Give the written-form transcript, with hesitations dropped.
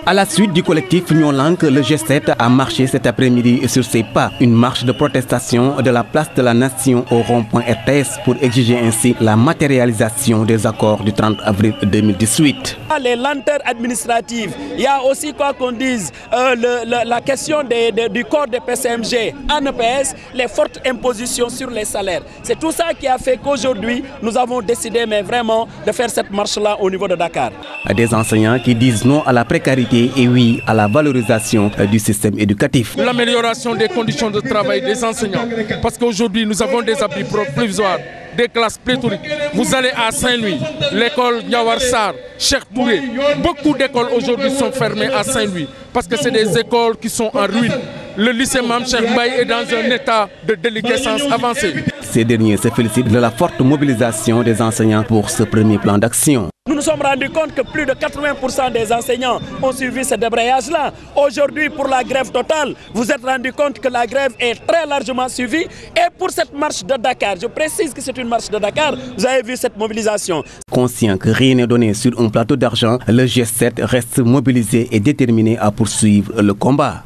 À la suite du collectif Noo Lank, le G7 a marché cet après-midi sur ses pas. Une marche de protestation de la place de la Nation au rond-point RTS pour exiger ainsi la matérialisation des accords du 30 avril 2018. Les lenteurs administratives, il y a aussi quoi qu'on dise, la question du corps des PCMG, ANEPS, les fortes impositions sur les salaires. C'est tout ça qui a fait qu'aujourd'hui, nous avons décidé vraiment de faire cette marche-là au niveau de Dakar. Des enseignants qui disent non à la précarité et oui à la valorisation du système éducatif. L'amélioration des conditions de travail des enseignants, parce qu'aujourd'hui nous avons des abris provisoires, des classes pléthoriques. Vous allez à Saint-Louis, l'école Niawar Sarr, Cheikh Touré, beaucoup d'écoles aujourd'hui sont fermées à Saint-Louis parce que c'est des écoles qui sont en ruine. Le lycée Mame Cheikh Mbaye est dans un état de déliquescence avancée. Ces derniers se félicitent de la forte mobilisation des enseignants pour ce premier plan d'action. Nous nous sommes rendus compte que plus de 80% des enseignants ont suivi ce débrayage-là. Aujourd'hui, pour la grève totale, vous êtes rendu compte que la grève est très largement suivie. Et pour cette marche de Dakar, je précise que c'est une marche de Dakar, vous avez vu cette mobilisation. Conscient que rien n'est donné sur un plateau d'argent, le G7 reste mobilisé et déterminé à poursuivre le combat.